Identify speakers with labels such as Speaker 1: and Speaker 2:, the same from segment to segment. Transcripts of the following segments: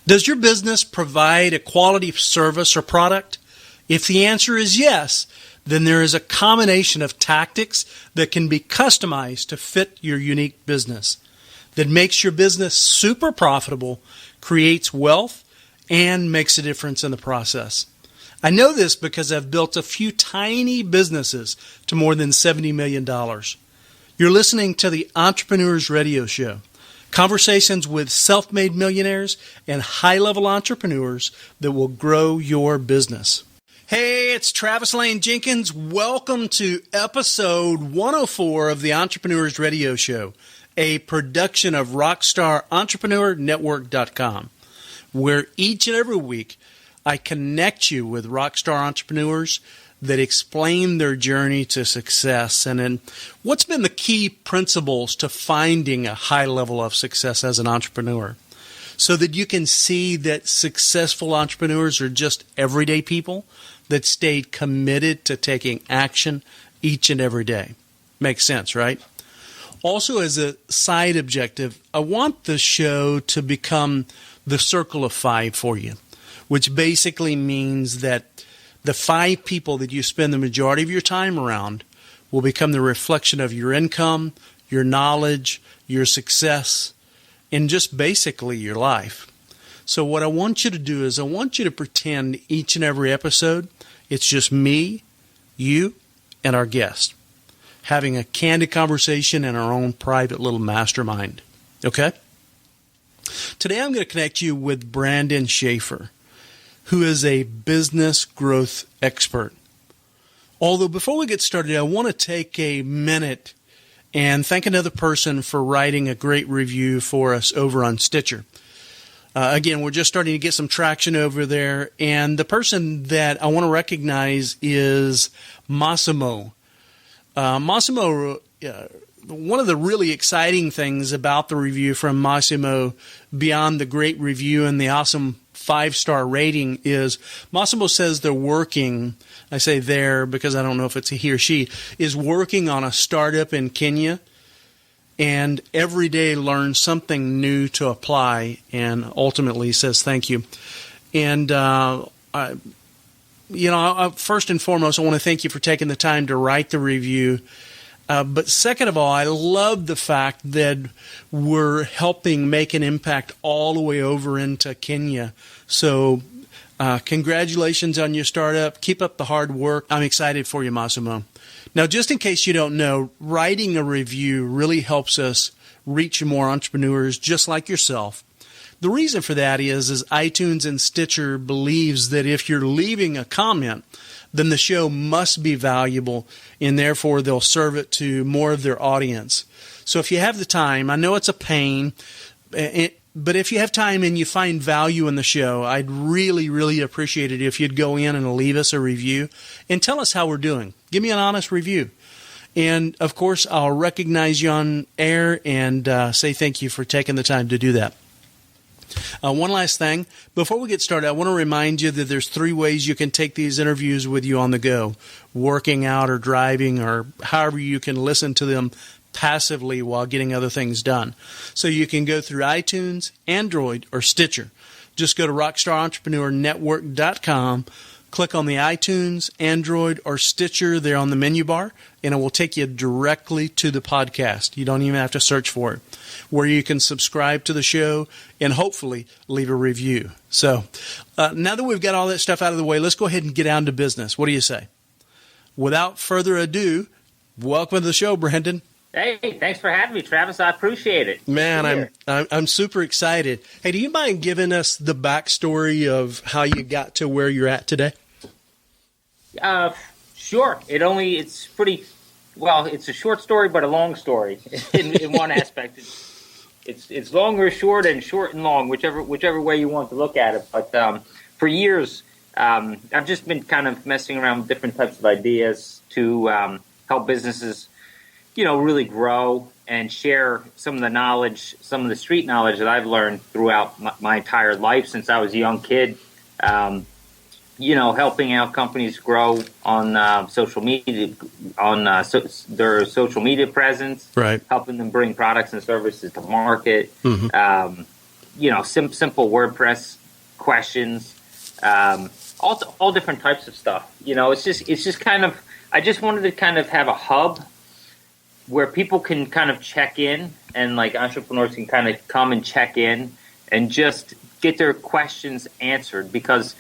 Speaker 1: Does your business provide a quality service or product? If the answer is yes, then there is a combination of tactics that can be customized to fit your unique business that makes your business super profitable, creates wealth, and makes a difference in the process. I know this because I've built a few tiny businesses to more than $70 million. You're listening to the Entrepreneurs Radio Show. Conversations with self-made millionaires and high-level entrepreneurs that will grow your business. Hey, it's Travis Lane Jenkins. Welcome to episode 104 of the Entrepreneurs Radio Show, a production of RockstarEntrepreneurNetwork.com, where each and every week I connect you with rockstar entrepreneurs that explain their journey to success and what's been the key principles to finding a high level of success as an entrepreneur, so that you can see that successful entrepreneurs are just everyday people that stayed committed to taking action each and every day. Makes sense, right? Also, as a side objective, I want the show to become the circle of five for you, which basically means that the five people that you spend the majority of your time around will become the reflection of your income, your knowledge, your success, and just basically your life. So what I want you to do is I want you to pretend each and every episode it's just me, you, and our guest having a candid conversation in our own private little mastermind. Okay? Today I'm going to connect you with Brandon Schaefer, who is a business growth expert. Although before we get started, I want to take a minute and thank another person for writing a great review for us over on Stitcher. Again, we're just starting to get some traction over there, and the person that I want to recognize is Massimo. Massimo, one of the really exciting things about the review from Massimo, beyond the great review and the awesome 5-star rating, is Massimo says they're working, I say there because I don't know if it's a he or she, is working on a startup in Kenya, and every day learns something new to apply, and ultimately says thank you. And, first and foremost, I want to thank you for taking the time to write the review. But second of all, I love the fact that we're helping make an impact all the way over into Kenya. So congratulations on your startup. Keep up the hard work. I'm excited for you, Massimo. Now, just in case you don't know, writing a review really helps us reach more entrepreneurs just like yourself. The reason for that is iTunes and Stitcher believes that if you're leaving a comment, then the show must be valuable, and therefore they'll serve it to more of their audience. So if you have the time, I know it's a pain, but if you have time and you find value in the show, I'd really, really appreciate it if you'd go in and leave us a review and tell us how we're doing. Give me an honest review. And, of course, I'll recognize you on air and say thank you for taking the time to do that. One last thing. Before we get started, I want to remind you that there's 3 ways you can take these interviews with you on the go, working out or driving or however you can listen to them passively while getting other things done. So you can go through iTunes, Android, or Stitcher. Just go to RockstarEntrepreneurNetwork.com, click on the iTunes, Android, or Stitcher there on the menu bar, and it will take you directly to the podcast. You don't even have to search for it, where you can subscribe to the show and hopefully leave a review. So now that we've got all that stuff out of the way, let's go ahead and get down to business. What do you say? Without further ado, welcome to the show, Brandon.
Speaker 2: Hey, thanks for having me, Travis. I appreciate it.
Speaker 1: Man, I'm super excited. Hey, do you mind giving us the backstory of how you got to where you're at today?
Speaker 2: Sure. It's a short story, but a long story in one aspect. It's long or short and long, whichever way you want to look at it. But for years, I've just been kind of messing around with different types of ideas to help businesses really grow and share some of the knowledge, some of the street knowledge that I've learned throughout my entire life since I was a young kid. Helping out companies grow on social media, on their social media presence,
Speaker 1: right?
Speaker 2: Helping them bring products and services to market. Mm-hmm. simple WordPress questions, all different types of stuff. It's just kind of, I just wanted to kind of have a hub where people can kind of check in, and like entrepreneurs can kind of come and check in and just get their questions answered, because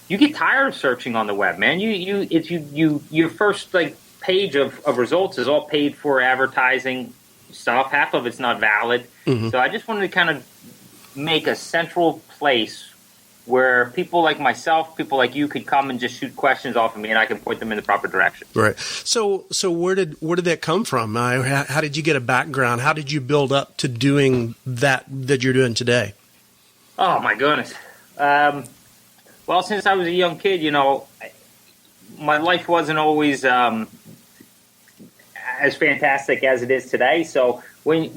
Speaker 2: you get tired of searching on the web, man. Your first like page of results is all paid for advertising stuff. Half of it's not valid. Mm-hmm. So I just wanted to kind of make a central place where people like myself, people like you, could come and just shoot questions off of me, and I can point them in the proper direction.
Speaker 1: Right. So where did that come from? How did you get a background? How did you build up to doing that you're doing today?
Speaker 2: Oh my goodness. Well, since I was a young kid, my life wasn't always as fantastic as it is today. So when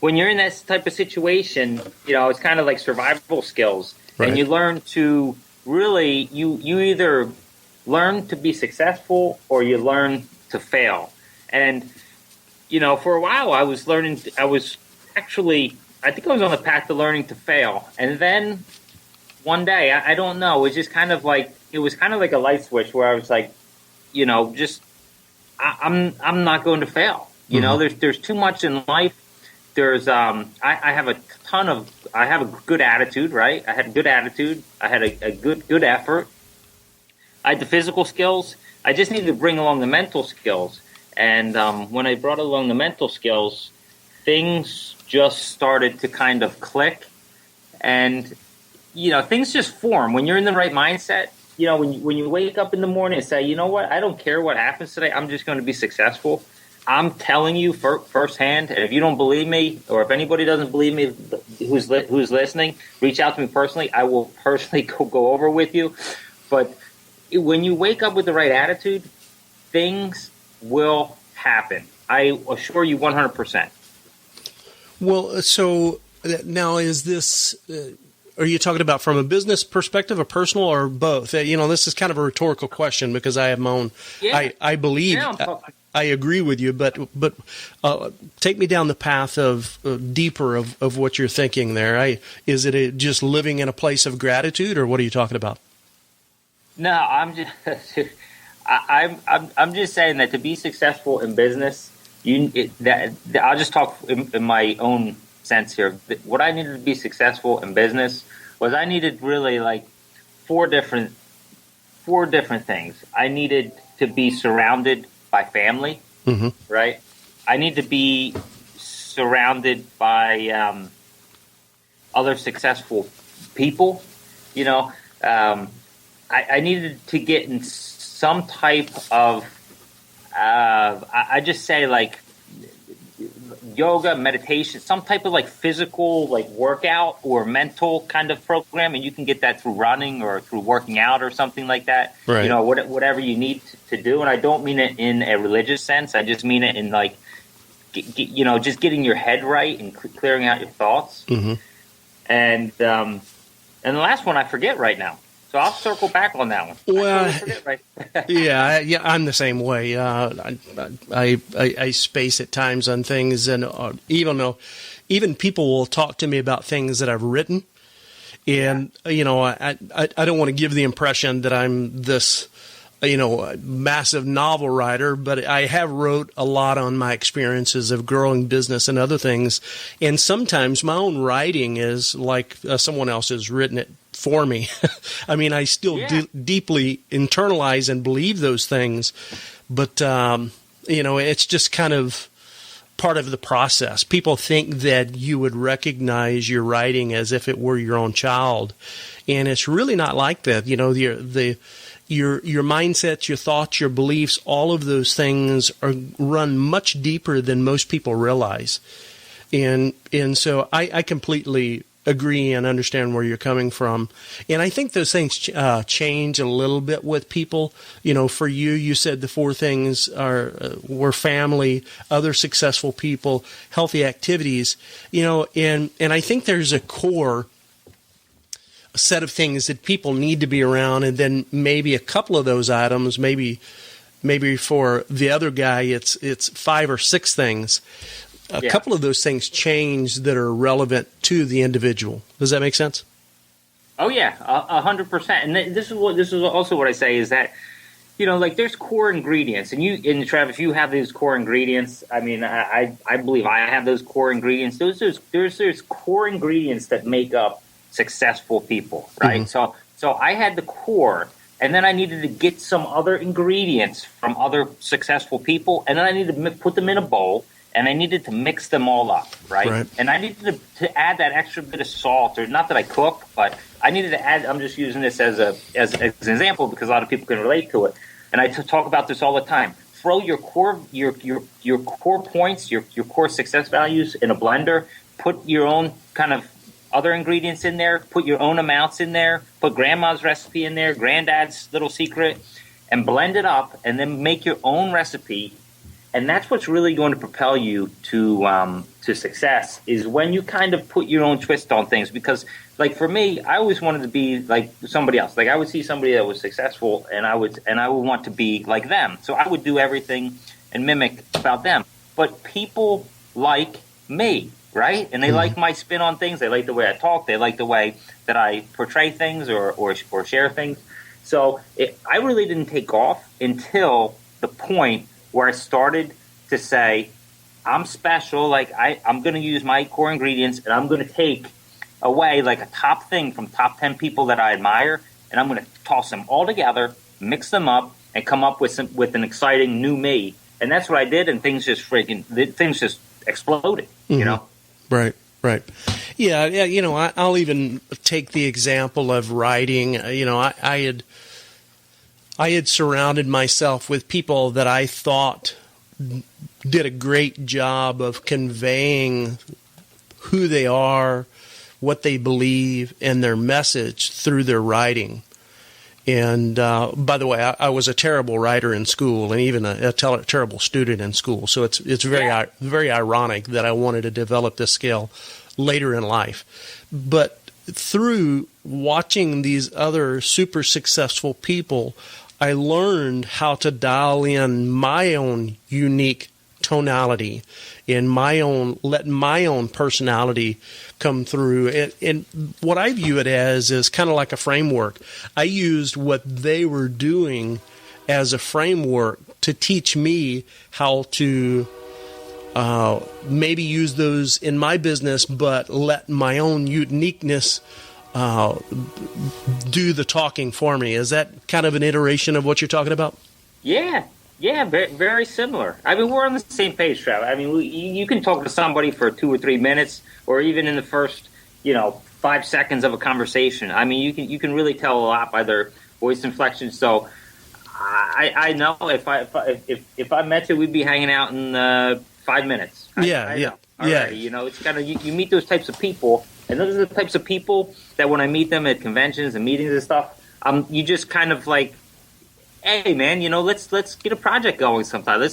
Speaker 2: you're in that type of situation, it's kind of like survival skills. Right. And you learn to really, you either learn to be successful or you learn to fail. And, for a while I was think I was on the path to learning to fail. And then one day, I don't know, it was just kind of like, it was kind of like a light switch where I was like, I'm not going to fail. Mm-hmm. There's too much in life. There's I have a good attitude, right? I had a good attitude. I had a good effort. I had the physical skills. I just needed to bring along the mental skills. And when I brought along the mental skills, things just started to kind of click. And, things just form. When you're in the right mindset, when you wake up in the morning and say, you know what, I don't care what happens today, I'm just going to be successful. I'm telling you firsthand, and if you don't believe me, or if anybody doesn't believe me who's listening, reach out to me personally. I will personally go over with you. But when you wake up with the right attitude, things will happen. I assure you 100%.
Speaker 1: Well, so now is this... Are you talking about from a business perspective, a personal, or both? This is kind of a rhetorical question because I have my own. Yeah. I believe I agree with you, but take me down the path of deeper of what you're thinking there. Is it just living in a place of gratitude, or what are you talking about?
Speaker 2: No, I'm just I'm just saying that to be successful in business, I'll just talk in my own sense here. What I needed to be successful in business was I needed really like four different things. I needed to be surrounded by family, mm-hmm. right? I need to be surrounded by other successful people. I needed to get in some type of I just say like yoga, meditation, some type of like physical like workout or mental kind of program, and you can get that through running or through working out or something like that. Right. Whatever you need to do. And I don't mean it in a religious sense. I just mean it in like, just getting your head right and clearing out your thoughts. Mm-hmm. And the last one I forget right now. So I'll circle back on that one.
Speaker 1: Well, yeah, I'm the same way. I space at times on things, and even people will talk to me about things that I've written, and I don't want to give the impression that I'm this massive novel writer, but I have wrote a lot on my experiences of growing business and other things, and sometimes my own writing is like someone else has written it for me. I mean, I still deeply internalize and believe those things, but it's just kind of part of the process. People think that you would recognize your writing as if it were your own child, and it's really not like that. Your mindsets, your thoughts, your beliefs, all of those things run much deeper than most people realize, and so I completely agree and understand where you're coming from. And I think those things change a little bit with people. For you said the four things were family, other successful people, healthy activities, and I think there's a core set of things that people need to be around, and then maybe a couple of those items, maybe for the other guy, it's 5 or 6 things a couple of those things change that are relevant to the individual. Does that make sense?
Speaker 2: Oh yeah, 100%. And this is also what I say is that, like there's core ingredients, and Travis, you have these core ingredients. I mean, I believe I have those core ingredients. There's core ingredients that make up successful people, right? Mm-hmm. So I had the core, and then I needed to get some other ingredients from other successful people, and then I needed to put them in a bowl, and I needed to mix them all up, right? And I needed to add that extra bit of salt, or not that I cook, but I needed to add. I'm just using this as an example because a lot of people can relate to it, and I talk about this all the time. Throw your core points, your core success values in a blender. Put your own kind of other ingredients in there. Put your own amounts in there. Put grandma's recipe in there, granddad's little secret, and blend it up, and then make your own recipe. And that's what's really going to propel you to success, is when you kind of put your own twist on things. Because, like for me, I always wanted to be like somebody else. Like I would see somebody that was successful, and I would want to be like them. So I would do everything and mimic about them. But people like me, right? And they like my spin on things. They like the way I talk. They like the way that I portray things or share things. So I really didn't take off until the point where I started to say, I'm special, like I'm going to use my core ingredients, and I'm going to take away like a top thing from top 10 people that I admire, and I'm going to toss them all together, mix them up, and come up with an exciting new me. And that's what I did, and things just exploded,
Speaker 1: Right. Yeah, I'll even take the example of writing. I had surrounded myself with people that I thought did a great job of conveying who they are, what they believe, and their message through their writing. And by the way, I was a terrible writer in school, and even a terrible student in school. So it's very ironic that I wanted to develop this skill later in life. But through watching these other super successful people, I learned how to dial in my own unique tonality and let my own personality come through. And what I view it as is kind of like a framework. I used what they were doing as a framework to teach me how to maybe use those in my business, but let my own uniqueness do the talking for me. Is that kind of an iteration of what you're talking about?
Speaker 2: Yeah, very, very similar. I mean, we're on the same page, Travis. I mean, you can talk to somebody for 2 or 3 minutes, or even in the first, 5 seconds of a conversation. I mean, you can really tell a lot by their voice inflection. So, I know if I met you, we'd be hanging out in 5 minutes.
Speaker 1: Yeah.
Speaker 2: Already, it's kind of you meet those types of people. And those are the types of people that when I meet them at conventions and meetings and stuff, you just kind of like, hey man, let's get a project going sometime.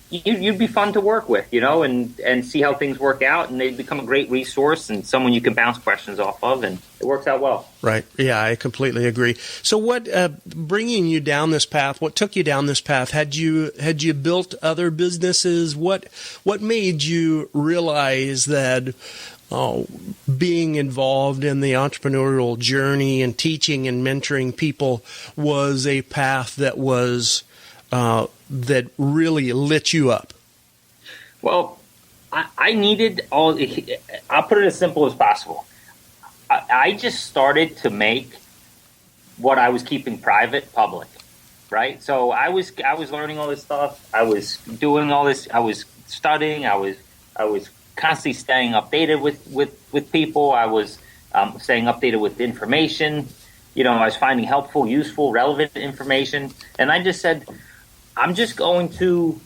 Speaker 2: You'd be fun to work with, and see how things work out, and they become a great resource and someone you can bounce questions off of, and it works out well.
Speaker 1: Right. Yeah, I completely agree. So what, bringing you down this path, what took you down this path? Had you built other businesses? What made you realize that being involved in the entrepreneurial journey and teaching and mentoring people was a path that was that really lit you up?
Speaker 2: Well, I needed all. I'll put it as simple as possible. I just started to make what I was keeping private public, right? So I was learning all this stuff. I was doing all this. I was studying. I was constantly staying updated with people. I was staying updated with information. I was finding helpful, useful, relevant information. And I just said, I'm just going to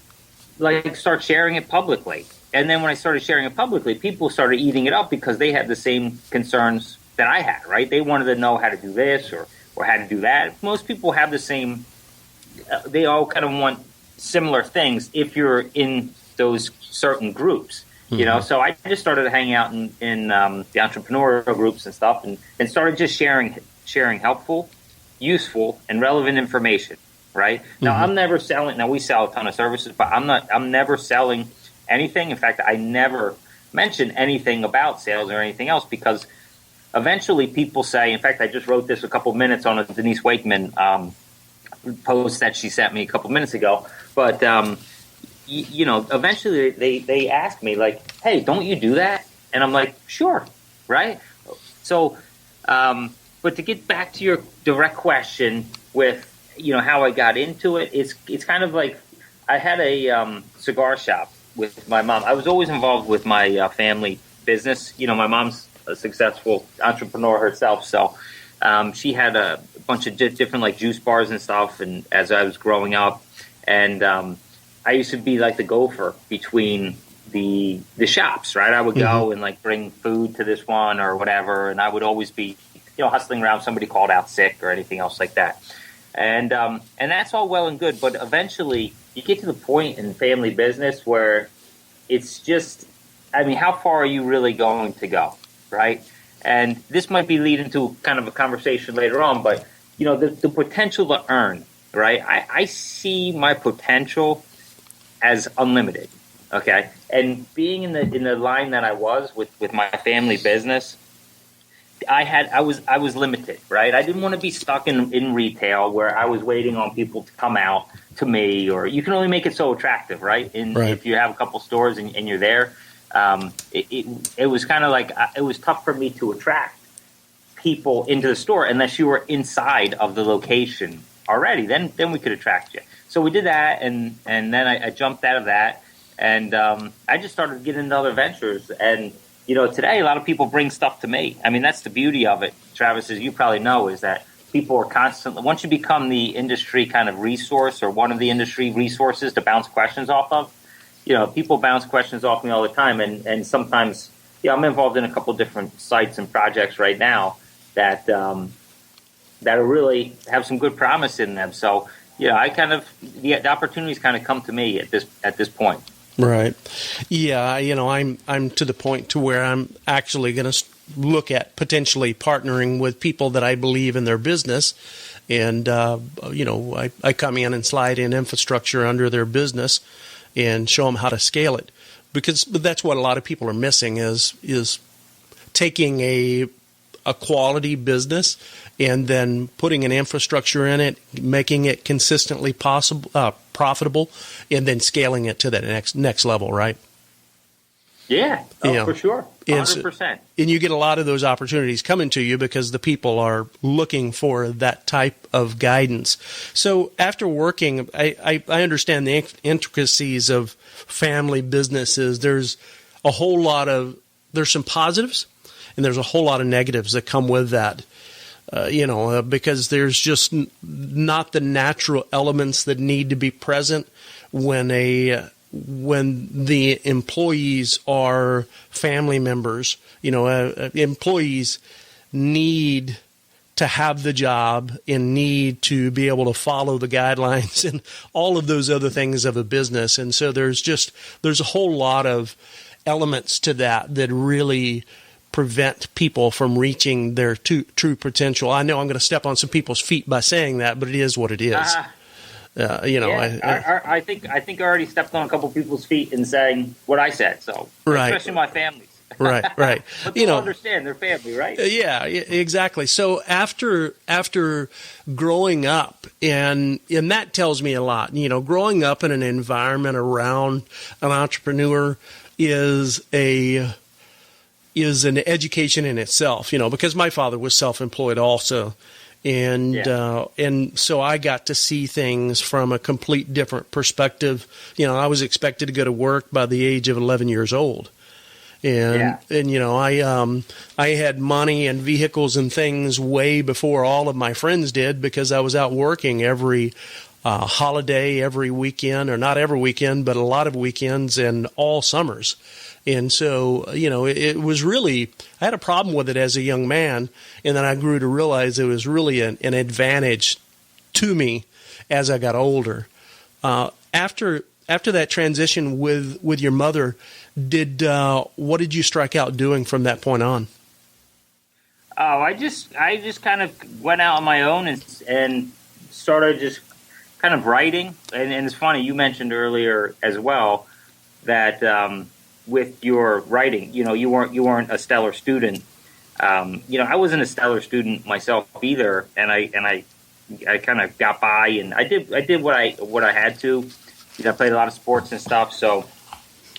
Speaker 2: start sharing it publicly. And then when I started sharing it publicly, people started eating it up because they had the same concerns that I had, right? They wanted to know how to do this or how to do that. Most people have the same, they all kind of want similar things if you're in those certain groups. So I just started hanging out in the entrepreneurial groups and stuff, and started just sharing helpful, useful, and relevant information. Right now, I'm never selling. Now we sell a ton of services, but I'm never selling anything. In fact, I never mention anything about sales or anything else because eventually people say, in fact, I just wrote this a couple minutes on a Denise Wakeman post that she sent me a couple minutes ago. But, eventually they ask me like, hey, don't you do that? And I'm like, sure. Right. So, but to get back to your direct question with, how I got into it, it's kind of like I had a cigar shop with my mom. I was always involved with my family business. My mom's a successful entrepreneur herself. So she had a bunch of different like juice bars and stuff. And as I was growing up, and I used to be like the gopher between the shops, right? I would go and like bring food to this one or whatever. And I would always be, hustling around somebody called out sick or anything else like that. And that's all well and good. But eventually you get to the point in family business where it's just, how far are you really going to go? Right. And this might be leading to kind of a conversation later on, but the potential to earn, right? I see my potential as unlimited. Okay. And being in the line that I was with my family business, I was limited, right? I didn't want to be stuck in retail where I was waiting on people to come out to me, or you can only make it so attractive, right? If you have a couple stores and you're there, it was kind of like it was tough for me to attract people into the store unless you were inside of the location already. Then we could attract you. So we did that, and then I jumped out of that, and I just started getting into other ventures. And today a lot of people bring stuff to me. That's the beauty of it, Travis, as you probably know, is that people are constantly, once you become the industry kind of resource or one of the industry resources to bounce questions off of, people bounce questions off me all the time. And sometimes, I'm involved in a couple different sites and projects right now that really have some good promise in them. So, I kind of, the opportunities kind of come to me at this point.
Speaker 1: Right. Yeah, I'm to the point to where I'm actually going to look at potentially partnering with people that I believe in their business. And, I come in and slide in infrastructure under their business and show them how to scale it. Because that's what a lot of people are missing is taking a quality business and then putting an infrastructure in it, making it consistently profitable, and then scaling it to that next level, right?
Speaker 2: Yeah, for sure, 100%.
Speaker 1: And you get a lot of those opportunities coming to you because the people are looking for that type of guidance. So after working, I understand the intricacies of family businesses. There's some positives, and there's a whole lot of negatives that come with that. Because there's just not the natural elements that need to be present when the employees are family members. Employees need to have the job and need to be able to follow the guidelines and all of those other things of a business. And so there's a whole lot of elements to that really prevent people from reaching their true potential. I know I'm going to step on some people's feet by saying that, but it is what it is.
Speaker 2: I think I already stepped on a couple people's feet in saying what I said. So,
Speaker 1: right.
Speaker 2: Especially my families.
Speaker 1: Right.
Speaker 2: But they'll understand their family, right?
Speaker 1: Yeah, exactly. So after growing up, and that tells me a lot. Growing up in an environment around an entrepreneur is an education in itself, because my father was self-employed also. And so I got to see things from a complete different perspective. I was expected to go to work by the age of 11 years old. And I had money and vehicles and things way before all of my friends did because I was out working every holiday, every weekend, or not every weekend, but a lot of weekends and all summers. And so, it was really, I had a problem with it as a young man, and then I grew to realize it was really an advantage to me as I got older. After that transition with your mother, what did you strike out doing from that point on?
Speaker 2: Oh, I just kind of went out on my own and started just kind of writing. And it's funny, you mentioned earlier as well, that with your writing, you weren't a stellar student. I wasn't a stellar student myself either, and I kind of got by, and I did what I had to. I played a lot of sports and stuff, so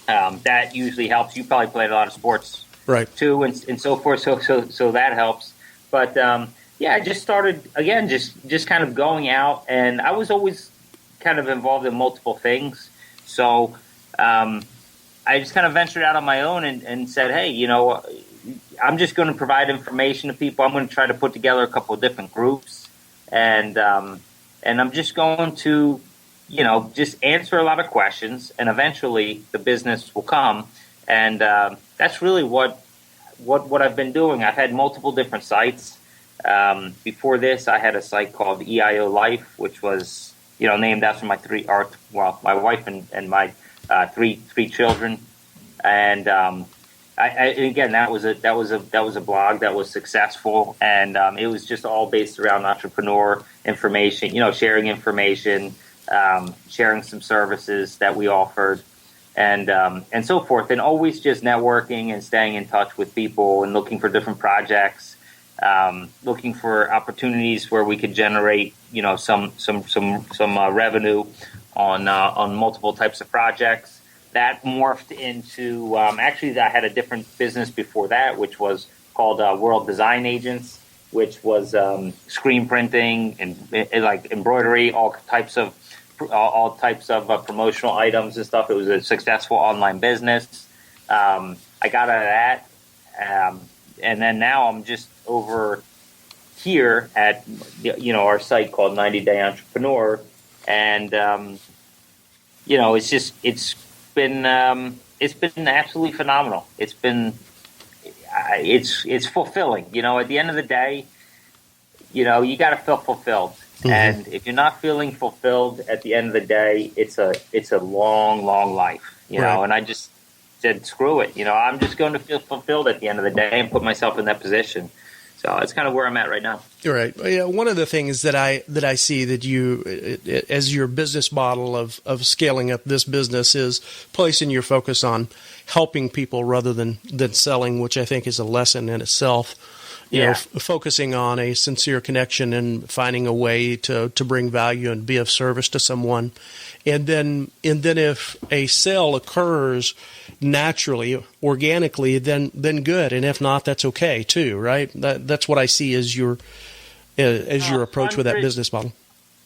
Speaker 2: that usually helps. You probably played a lot of sports,
Speaker 1: right,
Speaker 2: too, and so forth. So that helps. But I just started again, just kind of going out, and I was always kind of involved in multiple things. So I just kind of ventured out on my own and said, hey, I'm just going to provide information to people. I'm going to try to put together a couple of different groups, and I'm just going to, just answer a lot of questions, and eventually the business will come. And that's really what I've been doing. I've had multiple different sites. Before this, I had a site called EIO Life, which was, named after my my wife and my three children. And again, that was a blog that was successful, and it was just all based around entrepreneur information, sharing information, sharing some services that we offered, and so forth, and always just networking and staying in touch with people and looking for different projects, looking for opportunities where we could generate, some revenue on multiple types of projects. That morphed into actually I had a different business before that, which was called World Design Agents, which was screen printing and like embroidery, all types of promotional items and stuff. It was a successful online business. I got out of that, and then now I'm just over here at our site called 90 Day Entrepreneur, and it's been absolutely phenomenal. It's fulfilling. At the end of the day, you got to feel fulfilled. Mm-hmm. And if you're not feeling fulfilled at the end of the day, it's a long, long life. And I just said, screw it. I'm just going to feel fulfilled at the end of the day and put myself in that position. So that's kind of where I'm at right now.
Speaker 1: Right. Yeah, one of the things that I see that you, as your business model of scaling up this business, is placing your focus on helping people rather than selling, which I think is a lesson in itself. Focusing on a sincere connection and finding a way to bring value and be of service to someone. And then if a sale occurs naturally, organically, then good. And if not, that's okay too, right? That's what I see as your approach with that business model.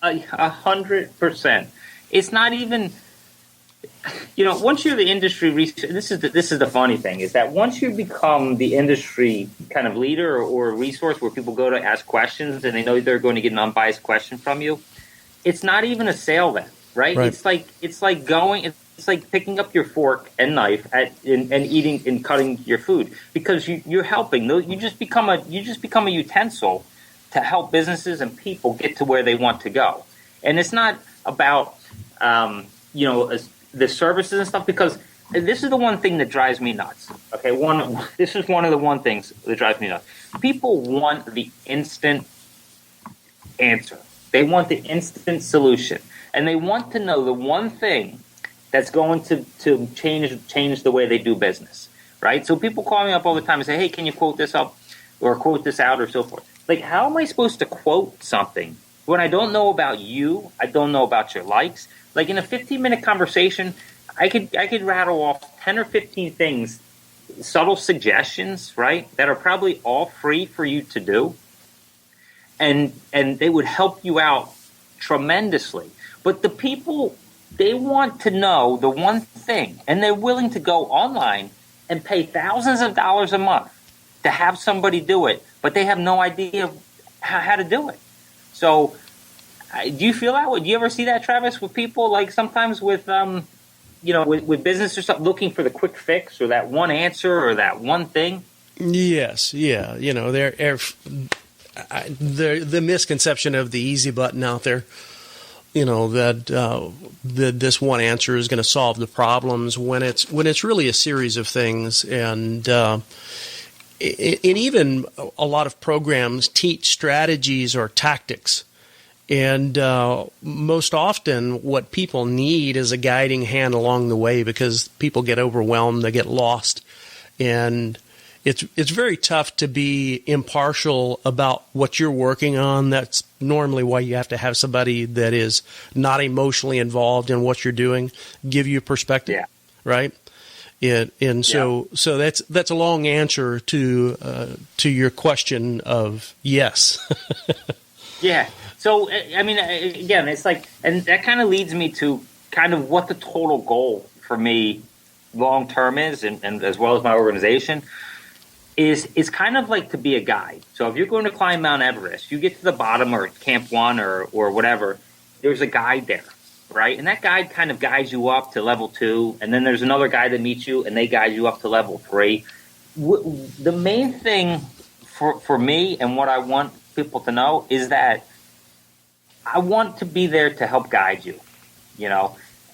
Speaker 2: 100%. It's not even, once you're the industry research, this is the funny thing, is that once you become the industry kind of leader or resource where people go to ask questions and they know they're going to get an unbiased question from you, it's not even a sale then, right? It's like picking up your fork and knife and eating and cutting your food, because you're helping. You just become a utensil to help businesses and people get to where they want to go. And it's not about the services and stuff, because this is the one thing that drives me nuts. Okay, this is one of the one things that drives me nuts. People want the instant answer. They want the instant solution, and they want to know the one thing that's going to change the way they do business, right? So people call me up all the time and say, "Hey, can you quote this up or quote this out or so forth?" Like, how am I supposed to quote something when I don't know about you? I don't know about your likes. Like, in a 15-minute conversation, I could rattle off 10 or 15 things, subtle suggestions, right, that are probably all free for you to do, and they would help you out tremendously. But the people, they want to know the one thing, and they're willing to go online and pay thousands of dollars a month to have somebody do it, but they have no idea how to do it. So do you feel that way? Do you ever see that, Travis, with people, like sometimes with with business or something, looking for the quick fix or that one answer or that one thing?
Speaker 1: Yes, yeah. The misconception of the easy button out there, that this one answer is going to solve the problems, when it's really a series of things. And even a lot of programs teach strategies or tactics, And most often what people need is a guiding hand along the way, because people get overwhelmed, they get lost. And it's very tough to be impartial about what you're working on. That's normally why you have to have somebody that is not emotionally involved in what you're doing give you perspective, right? So that's a long answer to your question of yes.
Speaker 2: Yeah. So, I mean, again, it's like, and that kind of leads me to kind of what the total goal for me long term is, and as well as my organization, is kind of like to be a guide. So if you're going to climb Mount Everest, you get to the bottom or Camp 1 or whatever, there's a guide there, right? And that guide kind of guides you up to level 2, and then there's another guy that meets you, and they guide you up to level 3. The main thing for me and what I want people to know is that I want to be there to help guide you,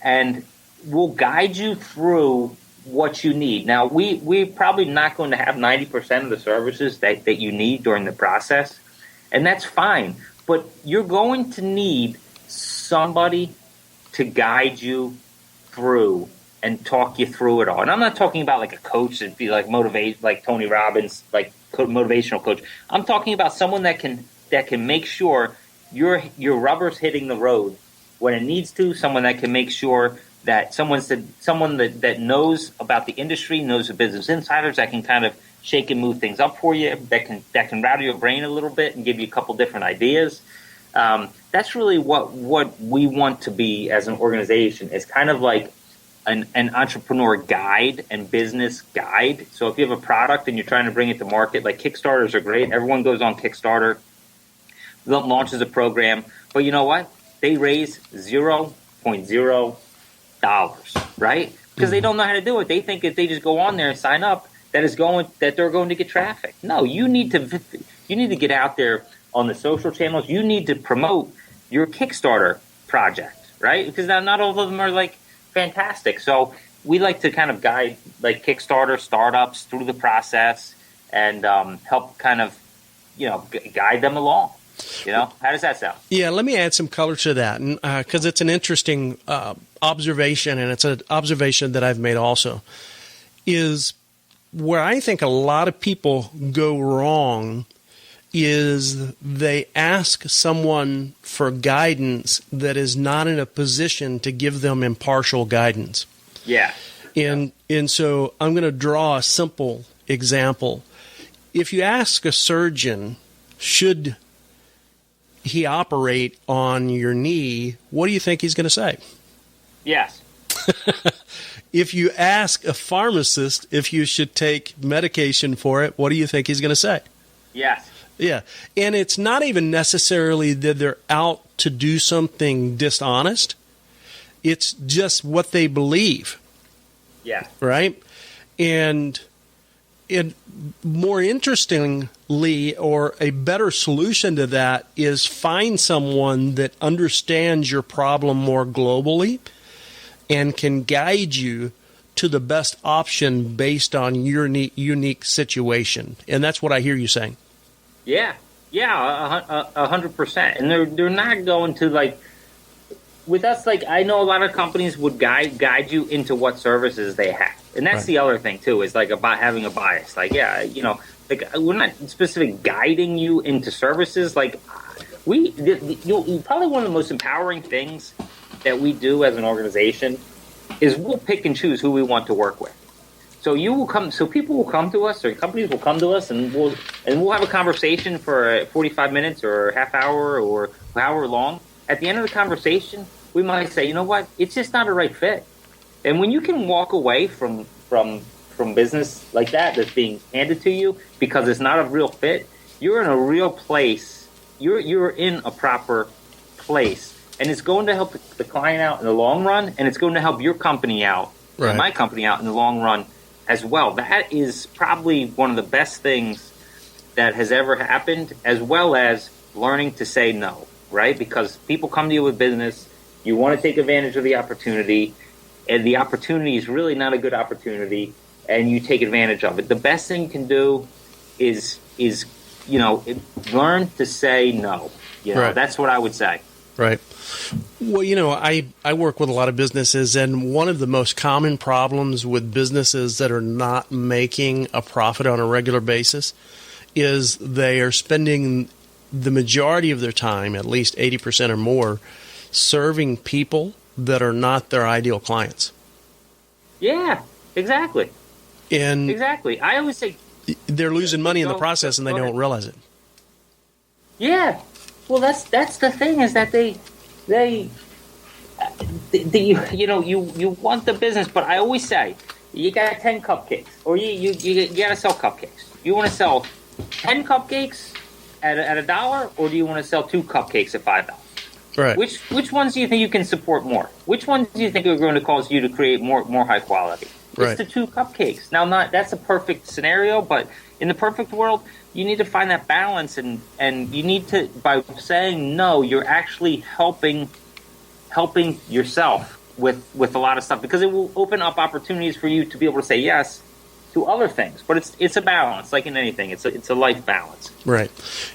Speaker 2: and we'll guide you through what you need. Now, we're probably not going to have 90% of the services that you need during the process, and that's fine. But you're going to need somebody to guide you through and talk you through it all. And I'm not talking about like a coach that be like like Tony Robbins, like motivational coach. I'm talking about someone that can make sure your rubber's hitting the road when it needs to. Someone that can make sure that someone that knows about the industry, knows the business insiders, that can kind of shake and move things up for you, that can rattle your brain a little bit and give you a couple different ideas. That's really what we want to be as an organization. It's kind of like an entrepreneur guide and business guide. So if you have a product and you're trying to bring it to market, like Kickstarters are great. Everyone goes on Kickstarter, launches a program, but you know what? They raise $0.0, right? Because they don't know how to do it. They think if they just go on there and sign up, that they're going to get traffic. No, you need to get out there on the social channels. You need to promote your Kickstarter project, right? Because now not all of them are like fantastic. So we like to kind of guide like Kickstarter startups through the process and help kind of guide them along. How does that sound?
Speaker 1: Yeah, let me add some color to that, because it's an interesting observation, and it's an observation that I've made also, is where I think a lot of people go wrong is they ask someone for guidance that is not in a position to give them impartial guidance.
Speaker 2: Yeah.
Speaker 1: And so I'm going to draw a simple example. If you ask a surgeon, should he operate on your knee, what do you think he's going to say?
Speaker 2: Yes.
Speaker 1: If you ask a pharmacist if you should take medication for it, what do you think he's going to say?
Speaker 2: Yes.
Speaker 1: Yeah. And it's not even necessarily that they're out to do something dishonest. It's just what they believe.
Speaker 2: Yeah.
Speaker 1: Right? And more interestingly, or a better solution to that, is find someone that understands your problem more globally and can guide you to the best option based on your unique situation. And that's what I hear you saying.
Speaker 2: Yeah, 100%. And they're not going to like with us. Like I know a lot of companies would guide you into what services they have, and that's right. The other thing too is like about having a bias. Like like we're not specifically guiding you into services. Like probably one of the most empowering things that we do as an organization is we'll pick and choose who we want to work with. So people will come to us, or companies will come to us, and we'll have a conversation for 45 minutes or a half hour or however long. At the end of the conversation, we might say, you know what, it's just not a right fit. And when you can walk away from business like that's being handed to you because it's not a real fit, you're in a real place. You're in a proper place, and it's going to help the client out in the long run, and it's going to help your company out, right. And my company out in the long run as well. That is probably one of the best things that has ever happened, as well as learning to say no, right? Because people come to you with business, you want to take advantage of the opportunity, and the opportunity is really not a good opportunity, and you take advantage of it. The best thing you can do is learn to say no.
Speaker 1: Right.
Speaker 2: That's what I would say.
Speaker 1: Right. Well, I work with a lot of businesses, and one of the most common problems with businesses that are not making a profit on a regular basis is they are spending the majority of their time, at least 80% or more, serving people that are not their ideal clients.
Speaker 2: Yeah, exactly.
Speaker 1: And
Speaker 2: exactly. I always say
Speaker 1: they're losing money in the process, and they don't realize it.
Speaker 2: Yeah. Well, that's the thing, is that you want the business, but I always say you got 10 cupcakes, or you got to sell cupcakes. You want to sell 10 cupcakes at $1, or do you want to sell 2 cupcakes at $5?
Speaker 1: Right.
Speaker 2: Which ones do you think you can support more? Which ones do you think are going to cause you to create more high quality?
Speaker 1: Right.
Speaker 2: It's the 2 cupcakes. Now, that's a perfect scenario, but in the perfect world, you need to find that balance, and you need to, by saying no, you're actually helping yourself with a lot of stuff, because it will open up opportunities for you to be able to say yes to other things. But it's a balance, like in anything. It's a life balance.
Speaker 1: Right.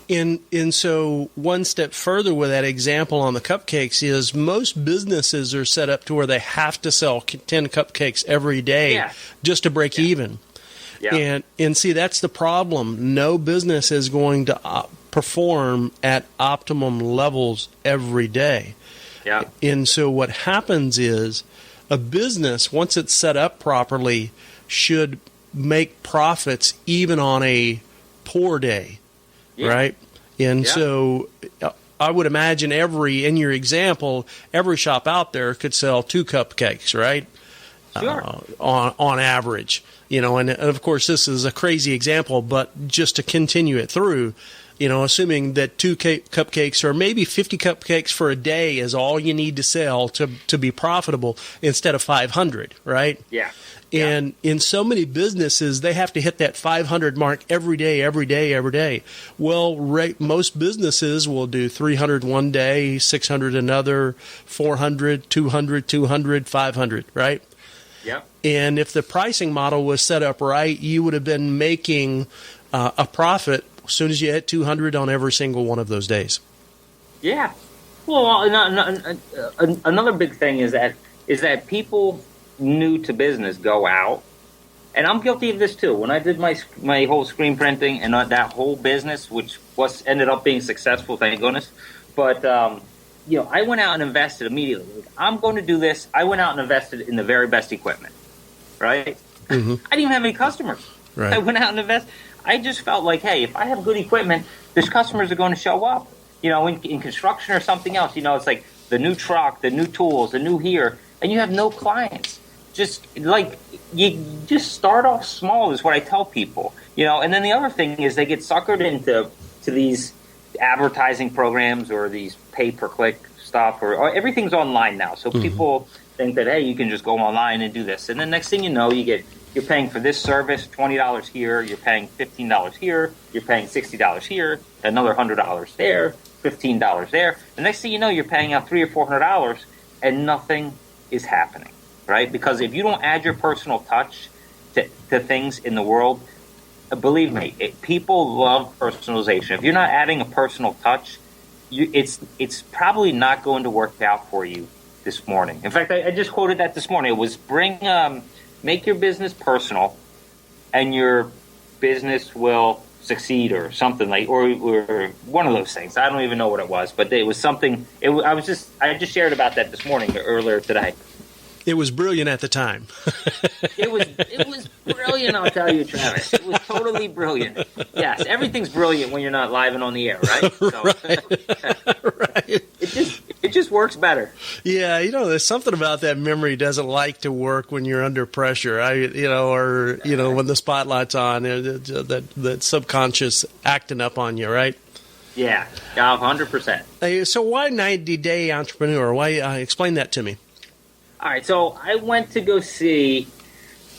Speaker 1: And so one step further with that example on the cupcakes is most businesses are set up to where they have to sell 10 cupcakes every day just to break even. Yeah. And see, that's the problem. No business is going to perform at optimum levels every day.
Speaker 2: Yeah.
Speaker 1: And so what happens is a business, once it's set up properly, should make profits even on a poor day, right? And so I would imagine in your example, every shop out there could sell 2 cupcakes, right?
Speaker 2: Sure.
Speaker 1: On average. And of course this is a crazy example, but just to continue it through, assuming that 2 cupcakes or maybe 50 cupcakes for a day is all you need to sell to be profitable instead of 500, right?
Speaker 2: Yeah.
Speaker 1: And in so many businesses, they have to hit that 500 mark every day. Well, most businesses will do 300 one day, 600 another, 400, 200, 500, right?
Speaker 2: Yeah.
Speaker 1: And if the pricing model was set up right, you would have been making a profit as soon as you hit 200 on every single one of those days. Yeah.
Speaker 2: Well, another big thing is that people new to business go out, and I'm guilty of this too. When I did my whole screen printing and that whole business, which ended up being successful, thank goodness. But I went out and invested immediately. I'm going to do this. I went out and invested in the very best equipment, right? Mm-hmm. I didn't even have any customers. Right. I went out and invested. I just felt like, hey, if I have good equipment, there's customers are going to show up. In construction or something else, it's like the new truck, the new tools, the new here, and you have no clients. Just like you just start off small is what I tell people, And then the other thing is they get suckered into these advertising programs or these pay-per-click stuff, or everything's online now. So people think that, hey, you can just go online and do this. And then next thing you know, you're paying for this service $20 here, you're paying $15 here, you're paying $60 here, another $100 there, $15 there. The next thing you know, you're paying out $300 or $400, and nothing is happening, right? Because if you don't add your personal touch to things in the world, believe me, people love personalization. If you're not adding a personal touch, it's probably not going to work out for you this morning. In fact, I just quoted that this morning. It was make your business personal, and your business will succeed, or something like, or one of those things. I don't even know what it was, but it was something. I just shared about that this morning, earlier today.
Speaker 1: It was brilliant at the time.
Speaker 2: It was brilliant, I'll tell you, Travis. It was totally brilliant. Yes, everything's brilliant when you're not live and on the air, right? So,
Speaker 1: right.
Speaker 2: It just works better.
Speaker 1: Yeah, there's something about that memory doesn't like to work when you're under pressure. When the spotlight's on, that subconscious acting up on you, right?
Speaker 2: Yeah, 100%.
Speaker 1: So why 90-day entrepreneur? Why? Explain that to me.
Speaker 2: All right, so I went to go see.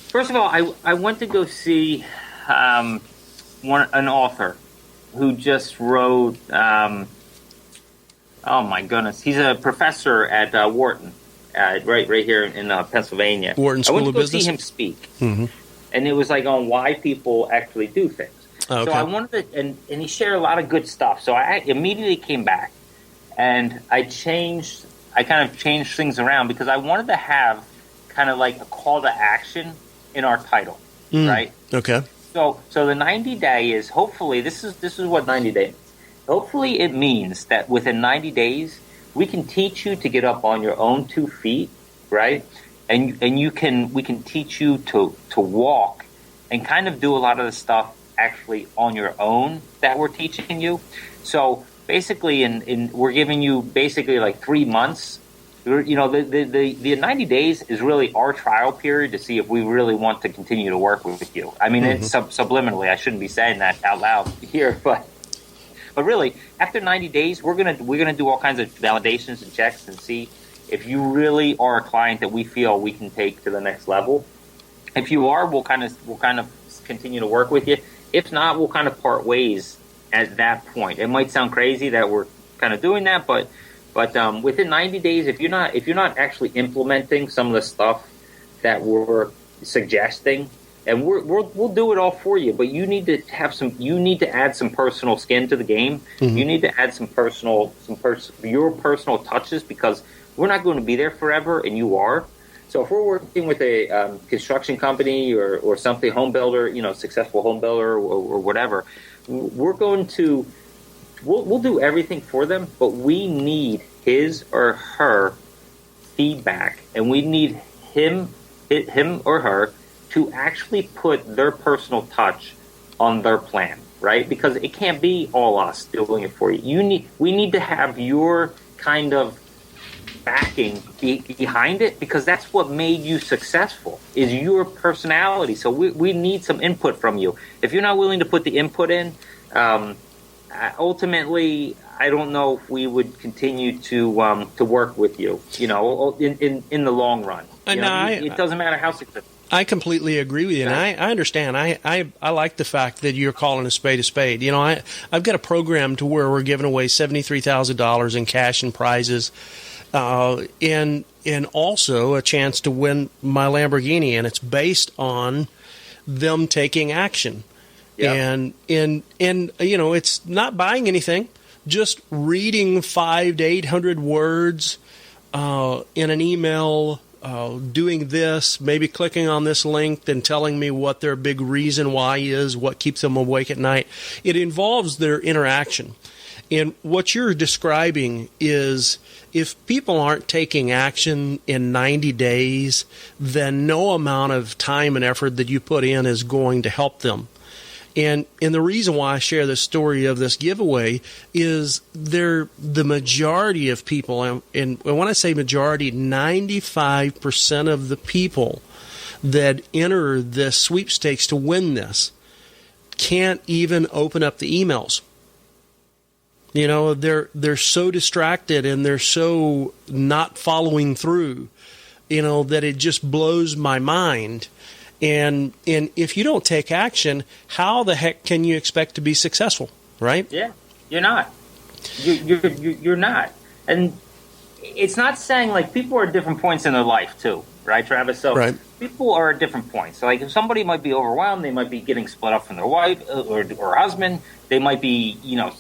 Speaker 2: First of all, I went to go see an author who just wrote. Oh my goodness, he's a professor at Wharton, right here in Pennsylvania.
Speaker 1: Wharton School of Business.
Speaker 2: I went to go see him speak, and it was like on why people actually do things.
Speaker 1: Okay.
Speaker 2: So I wanted to, and he shared a lot of good stuff. So I immediately came back, and I kind of changed things around because I wanted to have kind of like a call to action in our title, right?
Speaker 1: Okay.
Speaker 2: So the 90-day is, hopefully, this is what 90 days. Hopefully it means that within 90 days we can teach you to get up on your own 2 feet, right? And we can teach you to walk and kind of do a lot of the stuff actually on your own that we're teaching you. So basically, we're giving you basically like 3 months. You know, the 90 days is really our trial period to see if we really want to continue to work with you. I mean, it's subliminally. I shouldn't be saying that out loud here, but really, after 90 days, we're gonna do all kinds of validations and checks and see if you really are a client that we feel we can take to the next level. If you are, we'll kind of continue to work with you. If not, we'll kind of part ways at that point. It might sound crazy that we're kind of doing that, but within 90 days, if you're not actually implementing some of the stuff that we're suggesting, and we'll do it all for you, but you need to add some personal skin to the game. You need to add your personal touches, because we're not going to be there forever, and you are. So if we're working with a construction company or something, home builder, you know, successful home builder or whatever, we'll do everything for them, but we need his or her feedback, and we need him or her to actually put their personal touch on their plan, right? Because it can't be all us doing it for you. We need to have your kind of backing behind it, because that's what made you successful, is your personality. So we need some input from you. If you're not willing to put the input in, ultimately, I don't know if we would continue to work with you. You know, in the long run. It doesn't matter how successful.
Speaker 1: I completely agree with you, and I understand. I like the fact that you're calling a spade a spade. You know, I've got a program to where we're giving away $73,000 in cash and prizes, and also a chance to win my Lamborghini, and it's based on them taking action. Yeah. And you know, it's not buying anything, just reading 500 to 800 words in an email, doing this, maybe clicking on this link and telling me what their big reason why is, what keeps them awake at night. It involves their interaction. And what you're describing is, if people aren't taking action in 90 days, then no amount of time and effort that you put in is going to help them. And the reason why I share the story of this giveaway is the majority of people, and when I say majority, 95% of the people that enter this sweepstakes to win this can't even open up the emails. You know, they're so distracted and they're so not following through, you know, that it just blows my mind. And if you don't take action, how the heck can you expect to be successful, right?
Speaker 2: Yeah, you're not. You're not. And it's not saying, like, people are at different points in their life too, right, Travis? So right. People are at different points. So, like, if somebody might be overwhelmed, they might be getting split up from their wife or husband. They might be, you know,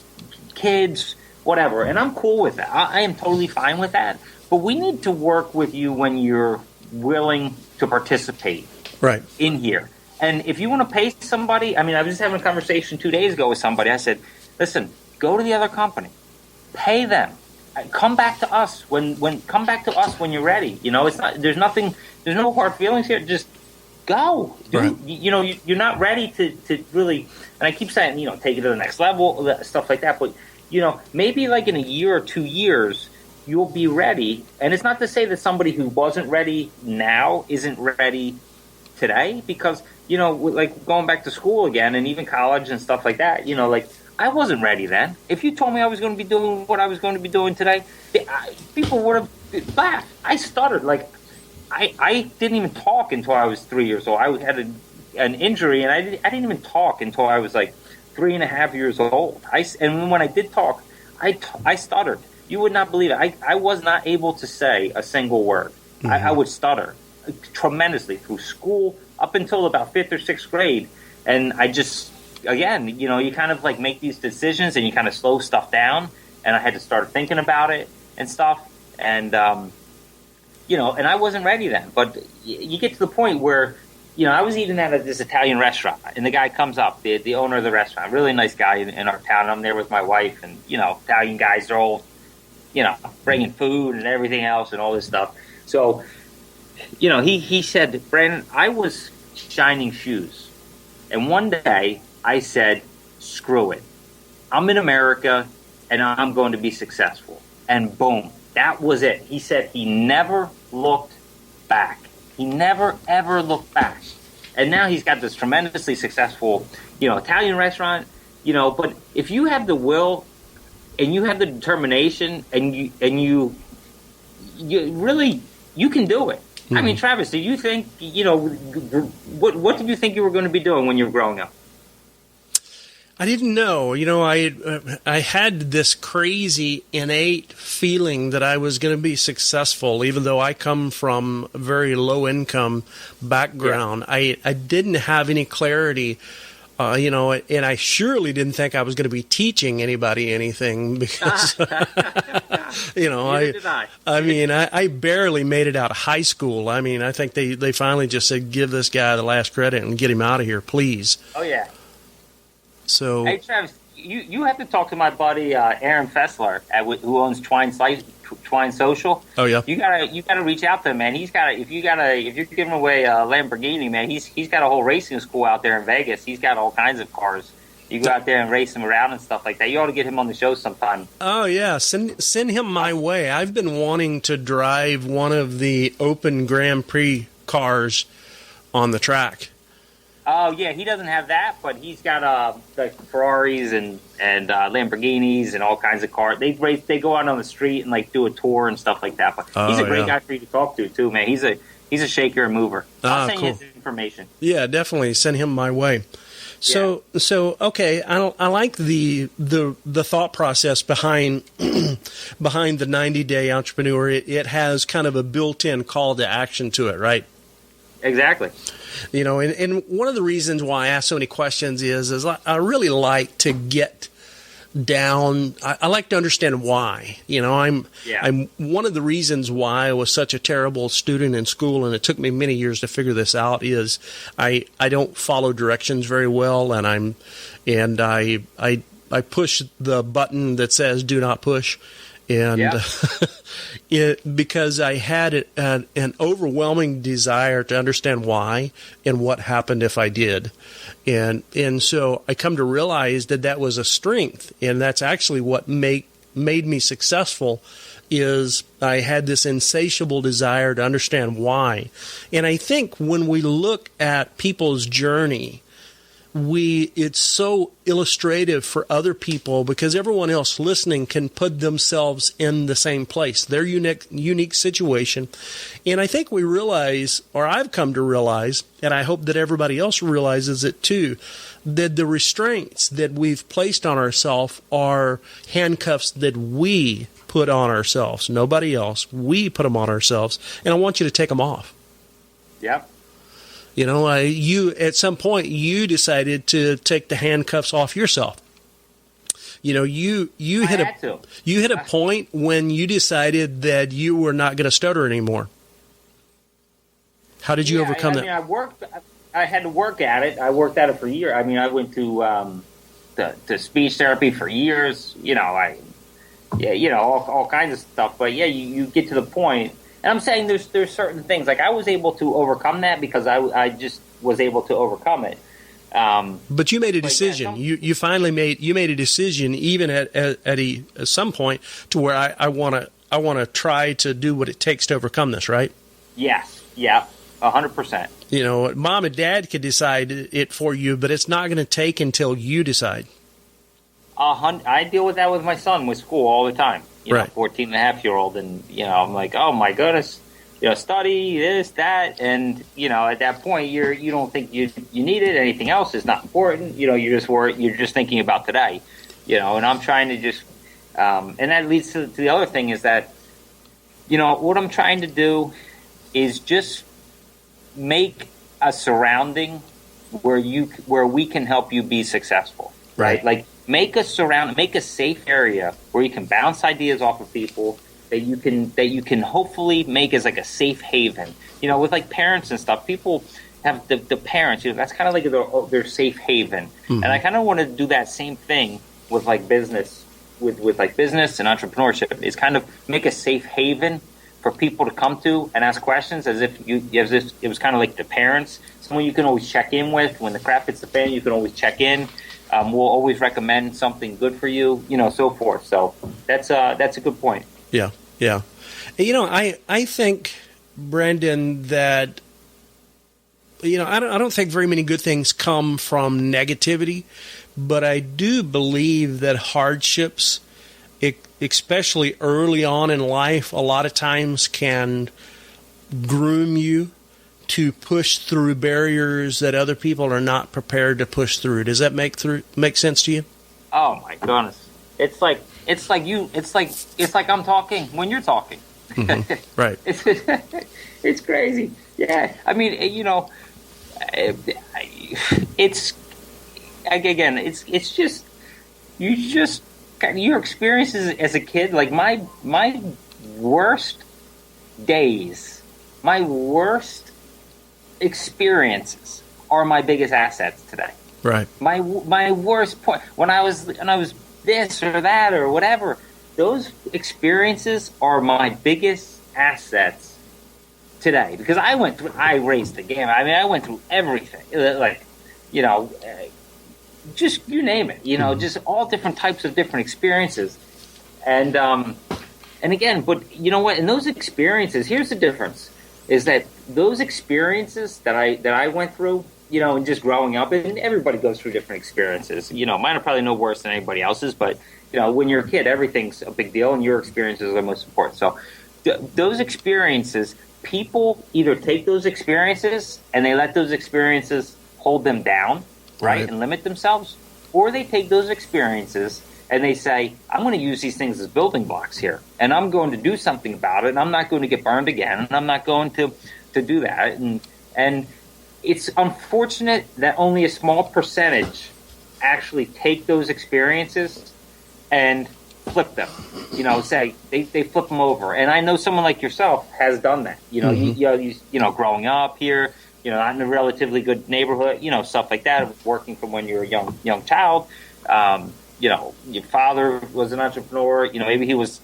Speaker 2: kids, whatever. And I'm cool with that. I am totally fine with that. But we need to work with you when you're willing to participate.
Speaker 1: Right.
Speaker 2: In here. And if you want to pay somebody, I mean, I was just having a conversation 2 days ago with somebody. I said, listen, go to the other company, pay them, come back to us when you're ready. You know, it's not, there's no hard feelings here. Just go.
Speaker 1: Right.
Speaker 2: You know, you're not ready to really, and I keep saying, you know, take it to the next level, stuff like that. But, you know, maybe like in a year or 2 years, you'll be ready. And it's not to say that somebody who wasn't ready now isn't ready today, because, you know, like going back to school again and even college and stuff like that, you know, like, I wasn't ready then. If you told me I was going to be doing what I was going to be doing today, people would have laughed. I stuttered. Like, I didn't even talk until I was 3 years old. I had an injury, and I didn't even talk until I was like 3.5 years old. And when I did talk, I stuttered. You would not believe it. I was not able to say a single word. Mm-hmm. I would stutter tremendously through school up until about 5th or 6th grade, and I just again, you kind of like make these decisions and you kind of slow stuff down. And I had to start thinking about it and stuff. And, and I wasn't ready then. But you get to the point where, I was eating at this Italian restaurant, and the guy comes up, the owner of the restaurant, really nice guy in our town. I'm there with my wife, and, Italian guys are all, bringing food and everything else and all this stuff. So, he said, Brandon, I was shining shoes. And one day I said, screw it. I'm in America, and I'm going to be successful. And boom, that was it. He said he never looked back. He never, ever looked back. And now he's got this tremendously successful, Italian restaurant, but if you have the will and you have the determination and you really, you can do it. Mm-hmm. I mean, Travis, did you think, what did you think you were going to be doing when you were growing up?
Speaker 1: I didn't know. I had this crazy innate feeling that I was going to be successful, even though I come from a very low income background. Yeah. I didn't have any clarity, and I surely didn't think I was going to be teaching anybody anything because, I barely made it out of high school. I mean, I think they finally just said, give this guy the last credit and get him out of here, please.
Speaker 2: Oh, yeah.
Speaker 1: So,
Speaker 2: hey, Travis, you have to talk to my buddy Aaron Fessler, who owns Twine Social.
Speaker 1: Oh yeah,
Speaker 2: you gotta reach out to him, man. If you're giving away a Lamborghini, man, he's got a whole racing school out there in Vegas. He's got all kinds of cars. You go out there and race him around and stuff like that. You ought to get him on the show sometime.
Speaker 1: Oh yeah, send him my way. I've been wanting to drive one of the open Grand Prix cars on the track.
Speaker 2: Oh yeah, he doesn't have that, but he's got like Ferraris and Lamborghinis and all kinds of cars. They go out on the street and like do a tour and stuff like that. But he's a great guy for you to talk to too, man. He's a shaker and mover. I'll send you his information.
Speaker 1: Yeah, definitely send him my way. So okay, I like the thought process behind the 90-day entrepreneur. It has kind of a built-in call to action to it, right?
Speaker 2: Exactly.
Speaker 1: And one of the reasons why I ask so many questions is I really like to get down. I like to understand why. I'm one of the reasons why I was such a terrible student in school, and it took me many years to figure this out. Is I don't follow directions very well, and I push the button that says "Do not push." And because I had an overwhelming desire to understand why and what happened if I did. And so I come to realize that was a strength. And that's actually what made me successful is I had this insatiable desire to understand why. And I think when we look at people's journey, it's so illustrative for other people because everyone else listening can put themselves in the same place, their unique situation. And I think we realize, or I've come to realize, and I hope that everybody else realizes it too, that the restraints that we've placed on ourselves are handcuffs that we put on ourselves, nobody else. We put them on ourselves, and I want you to take them off.
Speaker 2: Yeah.
Speaker 1: You at some point you decided to take the handcuffs off yourself. You hit a point when you decided that you were not going to stutter anymore. How did you overcome that?
Speaker 2: I had to work at it. I worked at it for a year. I mean, I went to speech therapy for years. All kinds of stuff. But yeah, you get to the point. And I'm saying there's certain things like I was able to overcome that because I just was able to overcome it.
Speaker 1: But you made a decision. You finally made a decision, even at some point, to where I want to try to do what it takes to overcome this. Right?
Speaker 2: Yes. Yeah. 100%.
Speaker 1: Mom and dad could decide it for you, but it's not going to take until you decide.
Speaker 2: I deal with that with my son with school all the time. 14-and-a-half-year-old, and I'm like, oh my goodness, study this, that, and at that point you don't think you need it. Anything else is not important. You're just thinking about today. And I'm trying to just, and that leads to the other thing is that, what I'm trying to do is just make a surrounding where we can help you be successful, right? Like make a safe area where you can bounce ideas off of people that you can hopefully make as like a safe haven. With like parents and stuff, people have the parents, that's kind of like their safe haven. Mm-hmm. And I kind of want to do that same thing with like business, with like business and entrepreneurship. Is kind of make a safe haven for people to come to and ask questions as if it was kind of like the parents, someone you can always check in with. When the crap hits the fan, you can always check in. We'll always recommend something good for you, so forth. So that's a good point.
Speaker 1: Yeah. Yeah. I think, Brandon, that, I don't think very many good things come from negativity, but I do believe that hardships, especially early on in life, a lot of times can groom you to push through barriers that other people are not prepared to push through. Does that make sense to you?
Speaker 2: Oh my goodness. It's like I'm talking when you're talking.
Speaker 1: Mm-hmm. Right.
Speaker 2: It's crazy. Yeah. I mean, it's just your experiences as a kid. Like my worst days, my worst experiences are my biggest assets today.
Speaker 1: Right.
Speaker 2: My worst point when I was this or that or whatever, those experiences are my biggest assets today, because I raced the game. I mean, I went through everything, like, just you name it, just all different types of different experiences. And again, but you know what, in those experiences, here's the difference, is that those experiences that I went through, and just growing up, and everybody goes through different experiences. Mine are probably no worse than anybody else's, but, when you're a kid, everything's a big deal, and your experiences are the most important. So those experiences, people either take those experiences and they let those experiences hold them down, right, and limit themselves, or they take those experiences and they say, I'm going to use these things as building blocks here, and I'm going to do something about it, and I'm not going to get burned again, and I'm not going to do that. And it's unfortunate that only a small percentage actually take those experiences and flip them, say they flip them over. And I know someone like yourself has done that, you growing up here, not in a relatively good neighborhood, stuff like that, working from when you were a young child. Your father was an entrepreneur, maybe he was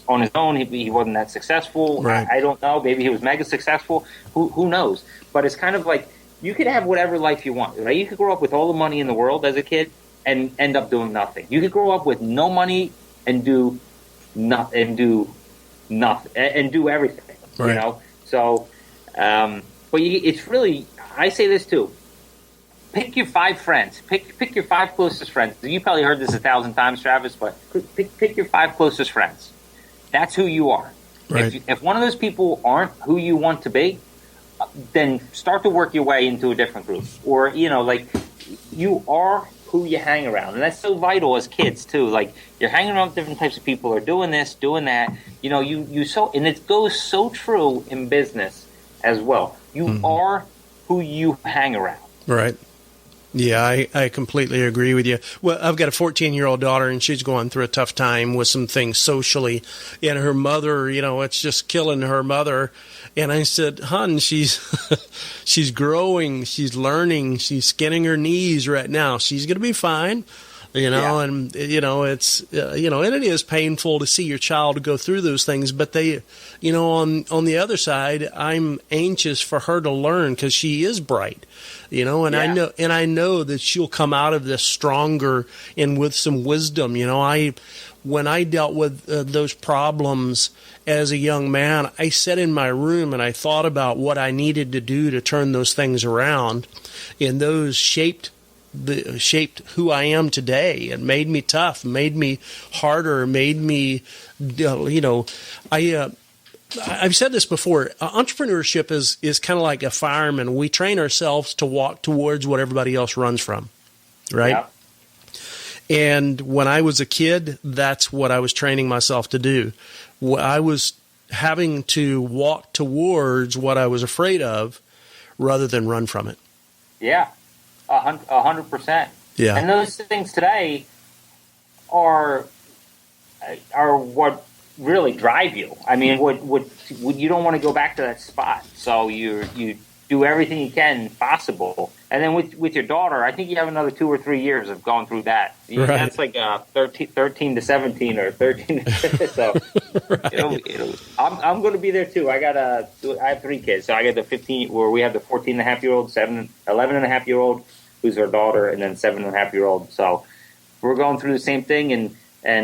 Speaker 2: on his own. He wasn't that successful.
Speaker 1: Right.
Speaker 2: I don't know. Maybe he was mega successful. Who knows? But it's kind of like you could have whatever life you want, right? You could grow up with all the money in the world as a kid and end up doing nothing. You could grow up with no money and do nothing and do everything.
Speaker 1: Right.
Speaker 2: So, but it's really, I say this too. Pick your 5 friends. Pick your 5 closest friends. You probably heard this 1,000 times, Travis, but pick your 5 closest friends. That's who you are.
Speaker 1: Right.
Speaker 2: If one of those people aren't who you want to be, then start to work your way into a different group. Or, like you are who you hang around. And that's so vital as kids too. Like you're hanging around with different types of people who are doing this, doing that. And it goes so true in business as well. You are who you hang around.
Speaker 1: Right. Yeah, I completely agree with you. Well, I've got a 14-year-old daughter, and she's going through a tough time with some things socially. And her mother, it's just killing her mother. And I said, hon, she's growing, she's learning, she's skinning her knees right now. She's going to be fine. And, it's, and it is painful to see your child go through those things. But they, on the other side, I'm anxious for her to learn because she is bright, I know that she'll come out of this stronger and with some wisdom. When I dealt with those problems as a young man, I sat in my room and I thought about what I needed to do to turn those things around, and those shaped who I am today. It made me tough, made me harder, made me, I've said this before. Entrepreneurship is kind of like a fireman. We train ourselves to walk towards what everybody else runs from, right?
Speaker 2: Yeah.
Speaker 1: And when I was a kid, that's what I was training myself to do. I was having to walk towards what I was afraid of rather than run from it.
Speaker 2: Yeah, 100%.
Speaker 1: Yeah.
Speaker 2: And those things today are what really drive you. I mean, what you don't want to go back to that spot. So you do everything you can possible. And then with your daughter, I think you have another 2 or 3 years of going through that.
Speaker 1: Right.
Speaker 2: That's like 13 to 17 or 13. So
Speaker 1: Right.
Speaker 2: I'm going to be there too. I have 3 kids. So I got the 15, where we have the 14-and-a-half-year-old, 11-and-a-half-year-old, who's our daughter, and then 7-and-a-half-year-old. So we're going through the same thing. And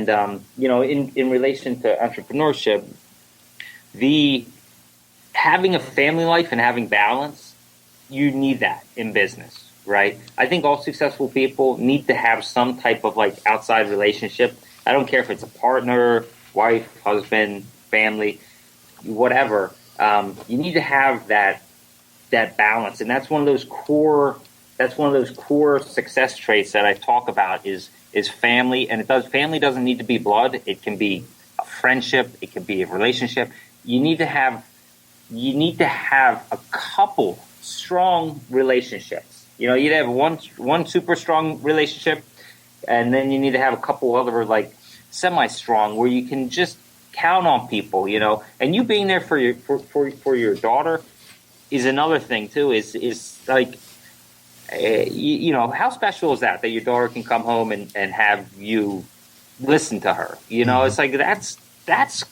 Speaker 2: in relation to entrepreneurship, having a family life and having balance, you need that in business, right? I think all successful people need to have some type of like outside relationship. I don't care if it's a partner, wife, husband, family, whatever. You need to have that balance, and that's one of those core success traits that I talk about is family. And family doesn't need to be blood. It can be a friendship. It can be a relationship. You need to have a couple strong relationships. You'd have one super strong relationship, and then you need to have a couple other like semi-strong where you can just count on people. And you being there for your daughter is another thing too. Is like, how special is that your daughter can come home and have you listen to her? It's like that's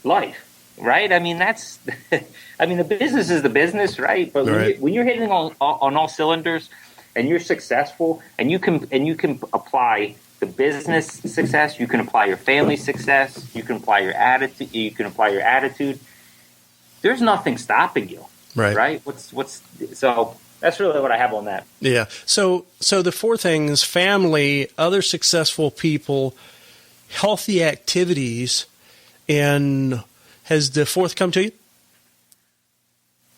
Speaker 2: life. Right? I mean, the business is the business, right? But
Speaker 1: right.
Speaker 2: When you're hitting on all cylinders, and you're successful, and you can apply the business success, you can apply your family success, you can apply your attitude. There's nothing stopping you, right? So that's really what I have on that.
Speaker 1: Yeah. So the 4 things: family, other successful people, healthy activities, and has the 4th come to you?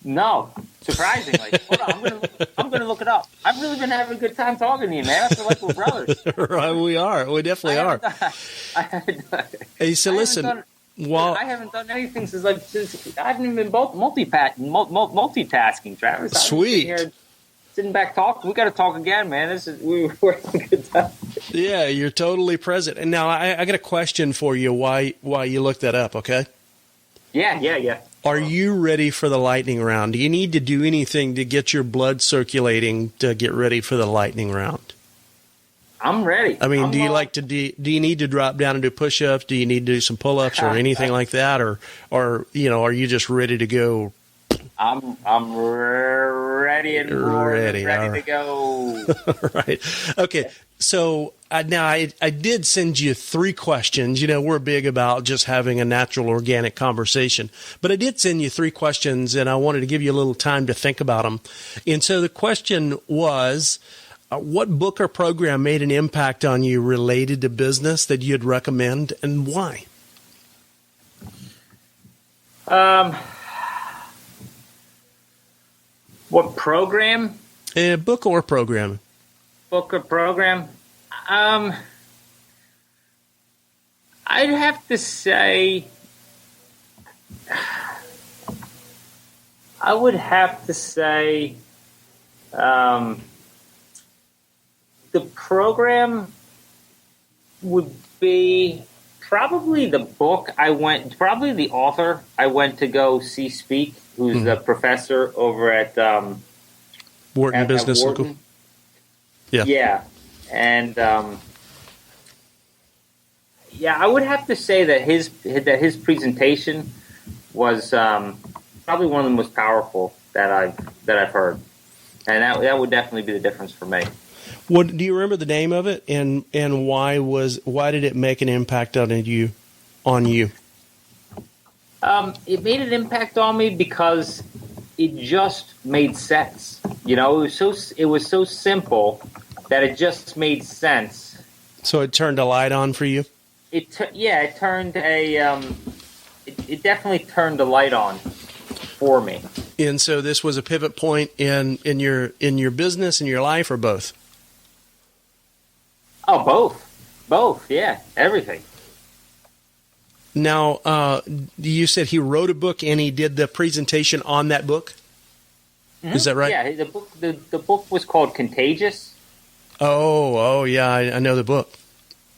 Speaker 2: No, surprisingly. Hold on, I'm gonna look it up. I've really been having a good time talking to you, man. I feel like we're brothers.
Speaker 1: Right, we are. We definitely are. Hey, so listen. I
Speaker 2: haven't done anything since I haven't even been multitasking, Travis.
Speaker 1: Sweet.
Speaker 2: Sitting back talking. We got to talk again, man. We're having a good time.
Speaker 1: Yeah, you're totally present. And now I got a question for you. Why you looked that up? Okay.
Speaker 2: Yeah.
Speaker 1: Are you ready for the lightning round? Do you need to do anything to get your blood circulating to get ready for the lightning round?
Speaker 2: I'm ready.
Speaker 1: I mean, do you need to drop down and do push-ups? Do you need to do some pull-ups or anything like that? Or are you just ready to go?
Speaker 2: I'm ready and ready to go.
Speaker 1: Right. Okay. So now I did send you 3 questions. We're big about just having a natural, organic conversation. But I did send you 3 questions, and I wanted to give you a little time to think about them. And so the question was, what book or program made an impact on you related to business that you'd recommend, and why?
Speaker 2: What program?
Speaker 1: Book or program.
Speaker 2: Book or program? I'd have to say, the program would be probably the book probably the author I went to go see speak, who's the professor over at
Speaker 1: Wharton Business School.
Speaker 2: Yeah. And I would have to say that his presentation was probably one of the most powerful that I've heard, and that would definitely be the difference for me.
Speaker 1: What do you remember the name of it, and why did it make an impact on you?
Speaker 2: It made an impact on me because it just made sense. It was so simple that it just made sense.
Speaker 1: So it turned a light on for you?
Speaker 2: It definitely turned a light on for me.
Speaker 1: And so this was a pivot point in your business and your life, or both?
Speaker 2: Oh, both. Yeah, everything.
Speaker 1: Now, you said he wrote a book and he did the presentation on that book? Is that right?
Speaker 2: Yeah, the book was called Contagious.
Speaker 1: Oh, yeah, I know the book.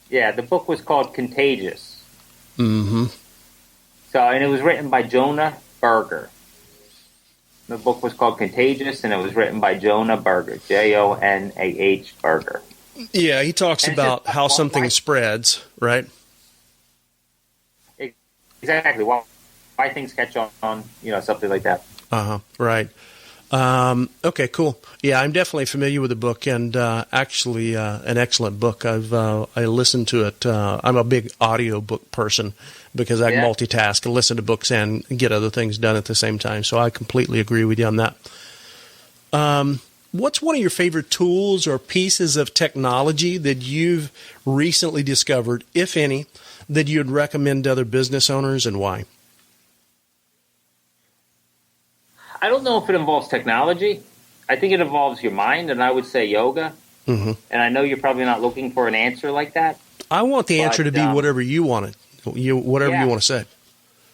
Speaker 2: Yeah, the book was called Contagious.
Speaker 1: Mm-hmm.
Speaker 2: So, and it was written by Jonah Berger. The book was called Contagious, and it was written by Jonah Berger, Jonah Berger.
Speaker 1: Yeah, he talks
Speaker 2: And
Speaker 1: about how something spreads, right?
Speaker 2: Exactly. Why things catch on, something like that.
Speaker 1: Right. Okay, cool. Yeah, I'm definitely familiar with the book, and actually an excellent book. I listened to it. I'm a big audio book person because I can multitask and listen to books and get other things done at the same time. So I completely agree with you on that. What's one of your favorite tools or pieces of technology that you've recently discovered, if any, that you'd recommend to other business owners, and why?
Speaker 2: I don't know if it involves technology. I think it involves your mind, and I would say yoga.
Speaker 1: Mm-hmm.
Speaker 2: And I know you're probably not looking for an answer like that.
Speaker 1: I want the answer to be whatever you want it, whatever you want to say.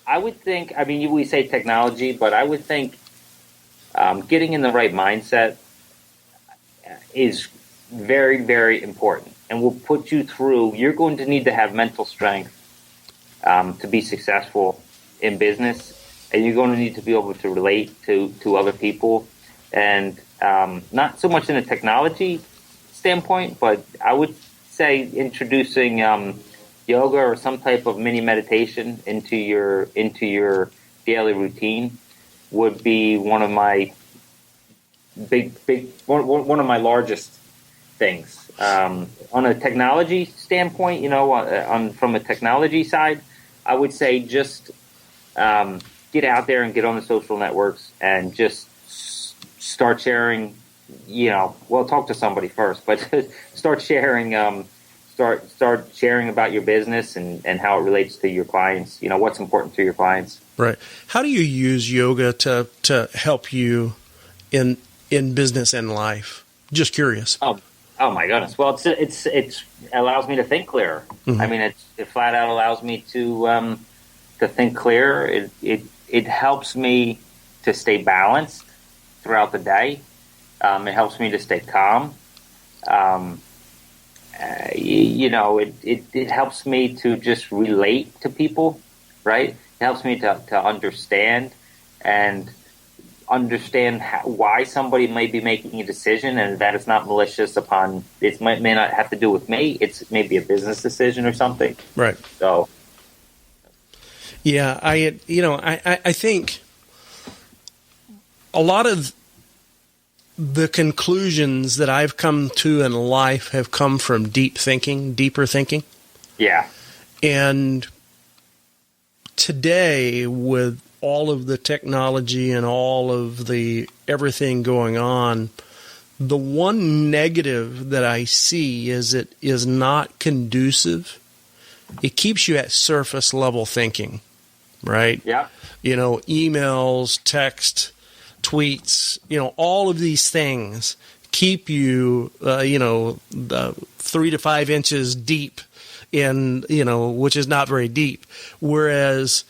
Speaker 2: I would think, we say technology, but I would think getting in the right mindset is very, very important, and will put you through. You're going to need to have mental strength to be successful in business, and you're going to need to be able to relate to other people, and not so much in a technology standpoint, but I would say introducing yoga or some type of mini meditation into your daily routine would be one of my one of my largest things. On a technology standpoint, from a technology side, I would say just get out there and get on the social networks and just start sharing. Talk to somebody first, but start sharing. Start sharing about your business and how it relates to your clients. What's important to your clients.
Speaker 1: Right. How do you use yoga to help you in business and life? Just curious.
Speaker 2: Oh my goodness. Well, it allows me to think clearer. Mm-hmm. It flat out allows me to think clearer. It helps me to stay balanced throughout the day. It helps me to stay calm. It helps me to just relate to people, right? It helps me to understand why somebody may be making a decision, and that it's not malicious upon it may not have to do with me. It's maybe a business decision or something.
Speaker 1: Right.
Speaker 2: So
Speaker 1: yeah, I think a lot of the conclusions that I've come to in life have come from deeper thinking.
Speaker 2: Yeah.
Speaker 1: And today, with all of the technology and all of the everything going on, the one negative that I see is it is not conducive. It keeps you at surface level thinking, right?
Speaker 2: Yeah.
Speaker 1: Emails, text, tweets, all of these things keep you, 3 to 5 inches deep in, which is not very deep. Whereas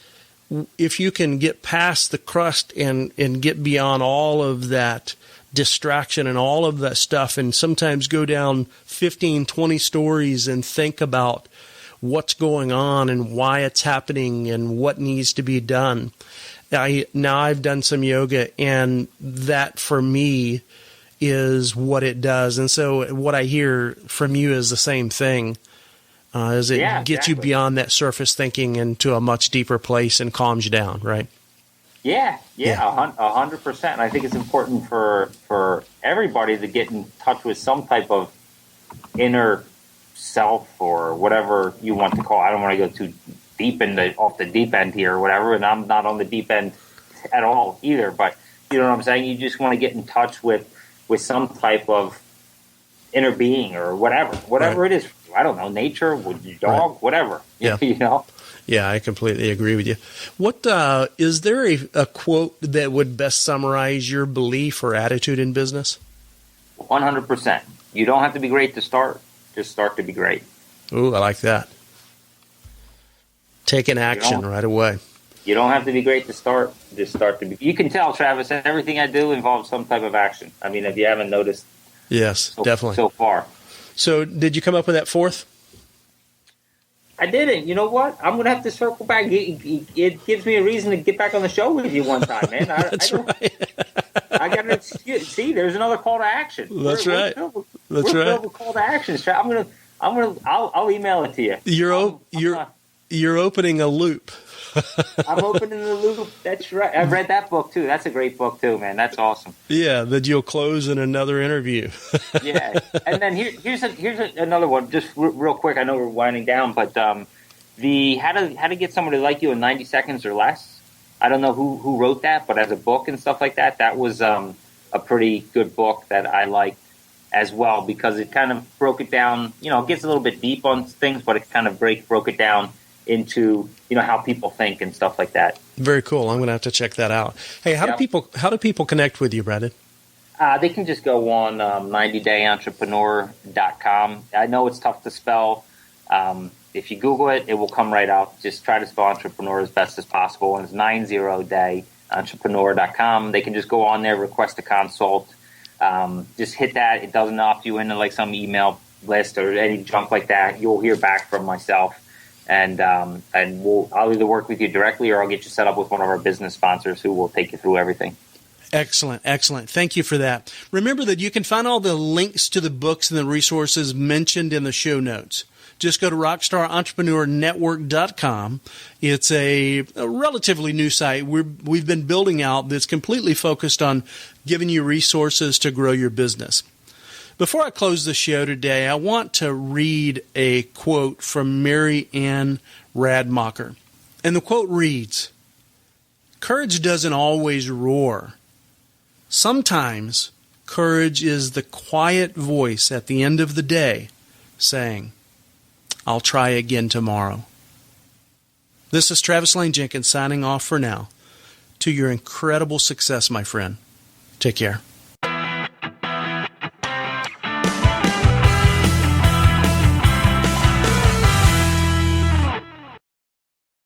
Speaker 1: if you can get past the crust and get beyond all of that distraction and all of that stuff, and sometimes go down 15, 20 stories and think about what's going on and why it's happening and what needs to be done. I've done some yoga, and that for me is what it does. And so what I hear from you is the same thing. Is it gets you beyond that surface thinking into a much deeper place and calms you down, right?
Speaker 2: Yeah, 100%. I think it's important for everybody to get in touch with some type of inner self or whatever you want to call it. I don't want to go too deep off the deep end here or whatever, and I'm not on the deep end at all either. But you know what I'm saying? You just want to get in touch with some type of inner being or whatever right. It is. I don't know, nature, your dog, right. Whatever.
Speaker 1: Yeah. Yeah, I completely agree with you. What is there a quote that would best summarize your belief or attitude in business?
Speaker 2: 100%. You don't have to be great to start. Just start to be great.
Speaker 1: Ooh, I like that. Taking action right away.
Speaker 2: You don't have to be great to start. Just start to be. You can tell, Travis, that everything I do involves some type of action. I mean, if you haven't noticed,
Speaker 1: yes, definitely
Speaker 2: so far.
Speaker 1: So, did you come up with that fourth?
Speaker 2: I didn't. You know what? I'm going to have to circle back. It gives me a reason to get back on the show with you one time, man.
Speaker 1: That's right.
Speaker 2: I got to see. There's another call to action.
Speaker 1: That's right.
Speaker 2: We're filled with call to action. I'll email it to you.
Speaker 1: You're opening a loop.
Speaker 2: I'm opening the loop. That's right. I've read that book too. That's a great book too, man. That's awesome.
Speaker 1: Yeah, that you'll close in another interview.
Speaker 2: Yeah, and then here's another one. Just real quick. I know we're winding down, but the how to get someone to like you in 90 seconds or less. I don't know who wrote that, but as a book and stuff like that, that was a pretty good book that I liked as well, because it kind of broke it down. You know, it gets a little bit deep on things, but it kind of broke it down into, you know, how people think and stuff like that.
Speaker 1: Very cool. I'm going to have to check that out. Hey, how do people connect with you, Brandon?
Speaker 2: They can just go on 90dayentrepreneur.com. I know it's tough to spell. If you Google it, it will come right out. Just try to spell entrepreneur as best as possible, and it's 90dayentrepreneur.com. They can just go on there, request a consult. Just hit that. It doesn't opt you into like some email list or any junk like that. You'll hear back from myself. And I'll either work with you directly, or I'll get you set up with one of our business sponsors who will take you through everything.
Speaker 1: Excellent. Thank you for that. Remember that you can find all the links to the books and the resources mentioned in the show notes. Just go to rockstarentrepreneur.network.com. It's a relatively new site we've been building out that's completely focused on giving you resources to grow your business. Before I close the show today, I want to read a quote from Mary Ann Radmacher. And the quote reads, "Courage doesn't always roar. Sometimes courage is the quiet voice at the end of the day saying, 'I'll try again tomorrow.'" This is Travis Lane Jenkins signing off for now. To your incredible success, my friend. Take care.